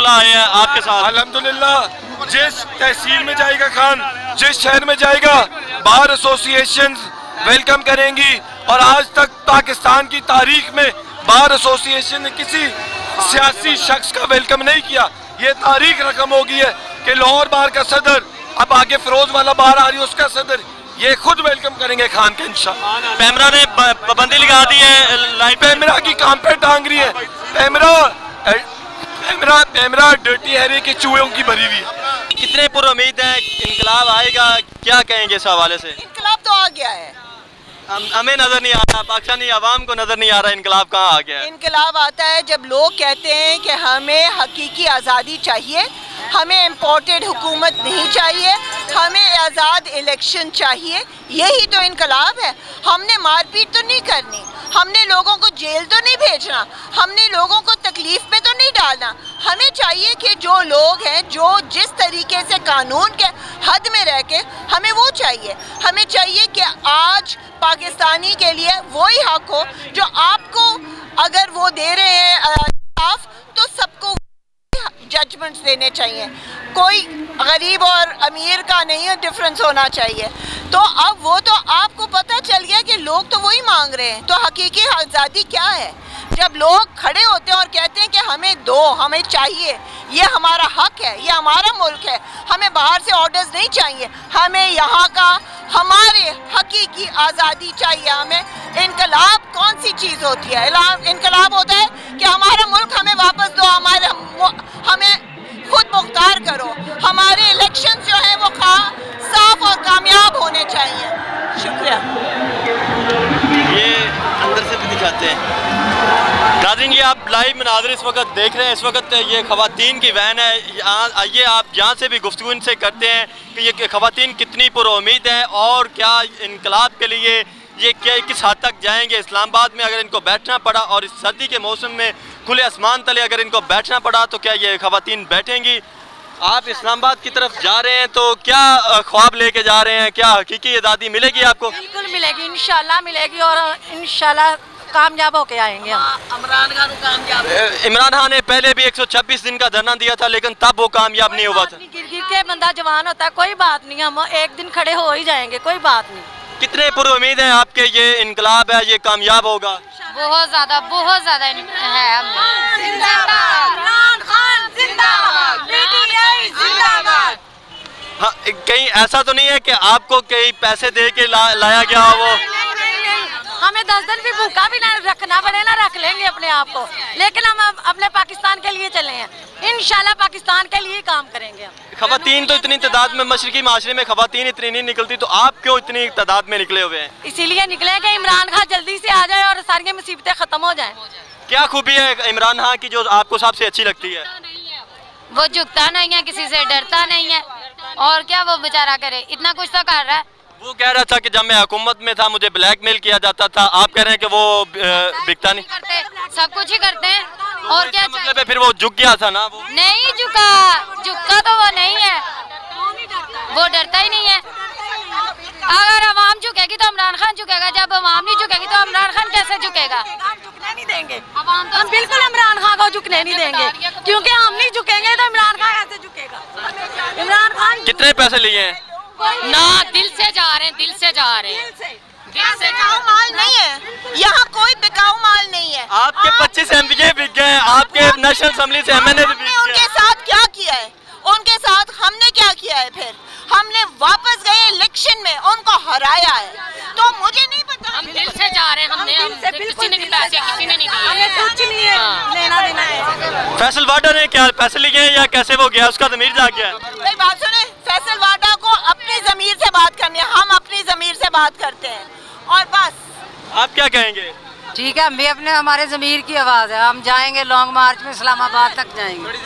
खुला है आपके साथ? अल्हम्दुलिल्लाह, जिस तहसील में जाएगा खान, जिस शहर में जाएगा, बार एसोसिएशन वेलकम करेंगी। और आज तक पाकिस्तान की तारीख में बार एसोसिएशन ने किसी सियासी शख्स का वेलकम नहीं किया। ये तारीख रकम हो गई है कि लाहौर बार का सदर, अब आगे फिरोज वाला बार आ रही है, उसका सदर ये खुद वेलकम करेंगे खान के इंशाअल्लाह। पैमरा ने पाबंदी लगा दी है, लाइट पैमरा की काम पे टांग रही है। पैमरा डर्टी हैरे के चूहों की भरी हुई है। कितने पुरुम्मीद हैं इनकलाब आएगा, क्या कहेंगे इस हवाले से? इनकलाब तो आ गया है, हमें नजर नहीं आ रहा, पाकिस्तानी आवाम को नजर नहीं आ रहा इनकलाब कहाँ आ गया है। इनकलाब आता है जब लोग कहते हैं कि हमें हकीकी आज़ादी चाहिए, हमें इम्पोर्टेड हुकूमत नहीं चाहिए, हमें आज़ाद इलेक्शन चाहिए। यही तो इनकलाब है। हमने मारपीट तो नहीं करनी, हमने लोगों को जेल तो नहीं भेजना, हमने लोगों को तकलीफ में तो नहीं डालना। हमें चाहिए कि जो लोग हैं, जो जिस तरीके से कानून के हद में रह के, हमें वो चाहिए। हमें चाहिए कि आज पाकिस्तानी के लिए वही हक हो जो आपको अगर वो दे रहे हैं साफ, तो सबको जजमेंट्स देने चाहिए। कोई गरीब और अमीर का नहीं डिफरेंस होना चाहिए। तो अब वो तो आपको पता चल गया कि लोग तो वही मांग रहे हैं। तो हकीकी आज़ादी क्या है? जब लोग खड़े होते हैं और कहते हैं कि हमें दो, हमें चाहिए, ये हमारा हक है, ये हमारा मुल्क है, हमें बाहर से ऑर्डर्स नहीं चाहिए, हमें यहाँ का हमारे हकीकी आज़ादी चाहिए। हमें इनकलाब कौन सी चीज़ होती है? इनकलाब होता है कि हमारा मुल्क हमें वापस दो, हमें खुद मुख्तार करो। हमारे इलेक्शन जो है वो साफ और कामयाब होने चाहिए। शुक्रिया। ये अंदर से भी दिखाते हैं। नाज़रीन, ये आप लाइव मनाज़िर इस वक्त देख रहे हैं। इस वक्त ये ख़वातीन की वैन है। आइए आप यहाँ से भी गुफ्तगू इनसे करते हैं कि ये ख़वातीन कितनी पुरुम्मीद है और क्या इनकलाब के लिए ये क्या किस हद तक जाएंगे। इस्लामाबाद में अगर इनको बैठना पड़ा और इस सर्दी के मौसम में खुले आसमान तले अगर इनको बैठना पड़ा तो क्या ये ख़वातीन बैठेंगी? आप इस्लामाबाद की तरफ जा रहे हैं तो क्या ख्वाब लेके जा रहे हैं? क्या हकीकी आज़ादी मिलेगी आपको? बिल्कुल मिलेगी, इंशाल्लाह मिलेगी और इंशाल्लाह कामयाब होके आएंगे हम। इमरान खान कामयाब, इमरान खान ने पहले भी 126 दिन का धरना दिया था लेकिन तब वो कामयाब नहीं हुआ था। गिर गिर के बंदा जवान होता है, कोई बात नहीं, हम एक दिन खड़े हो ही जाएंगे, कोई बात नहीं। कितने पुरुम्मीद हैं आपके ये इनकलाब है, ये कामयाब होगा? बहुत ज्यादा है। हाँ, कहीं ऐसा तो नहीं है कि आपको कहीं पैसे दे के लाया गया हो? वो हमें 10 दिन भी भूखा भी ना रखना पड़े ना, रख लेंगे अपने आप को, लेकिन हम अपने पाकिस्तान के लिए चले हैं। इंशाल्लाह पाकिस्तान के लिए काम करेंगे हम। खवातीन तो इतनी तादाद में, मशरकी माशरे में खवातीन इतनी नहीं निकलती, तो आप क्यों इतनी तादाद में निकले हुए हैं? इसीलिए निकले कि इमरान खान जल्दी से आ जाए और सारी मुसीबतें खत्म हो जाएं। क्या खूबी है इमरान खान की जो आपको सबसे अच्छी लगती है? वो झुकता नहीं है, किसी से डरता नहीं है, और क्या वो बेचारा करे, इतना कुछ तो कर रहा है। वो कह रहा था कि जब मैं हुकूमत में था मुझे ब्लैकमेल किया जाता था, आप कह रहे हैं कि वो बिकता नहीं करते, सब कुछ ही करते हैं। तो और क्या मतलब है फिर वो झुक गया था ना? वो नहीं झुका तो वो नहीं है, वो डरता ही नहीं है। अगर अवाम झुकेगी तो इमरान खान झुकेगा, जब अवाम नहीं झुकेगी तो इमरान खान कैसे झुकेगा? झुकने नहीं देंगे हम, बिल्कुल इमरान खान को झुकने नहीं देंगे, क्योंकि हम नहीं झुकेंगे तो इमरान खान कैसे झुकेगा? इमरान खान कितने पैसे लिए हैं? ना, दिल से जा रहे हैं, दिल से जा रहे हैं। बिकाऊ माल नहीं है यहाँ, कोई बिकाऊ माल नहीं है। आपके 25 MPA बिक गए, आपके नेशनल असेंबली से MNA भी बिक गए। उनके साथ क्या किया है? उनके साथ हमने क्या किया है? फिर हमने वापस गए इलेक्शन में, उनको हराया है। तो मुझे नहीं पता, हम दिल से जा रहे हैं, हमने किसी ने पैसे किसी ने नहीं दिए, कुछ नहीं है, लेना देना है। फैसल वाडा ने क्या पैसे लिए या कैसे वो गया, उसका ज़मीर जाग गया? मेरी बात सुने, फैसल वाडा को अपनी ज़मीर से बात करनी है, हम अपनी ज़मीर से बात करते हैं और बस। आप क्या कहेंगे? ठीक है, हम भी अपने हमारे ज़मीर की आवाज़ है, हम जाएंगे लॉन्ग मार्च में, इस्लामाबाद तक जाएंगे।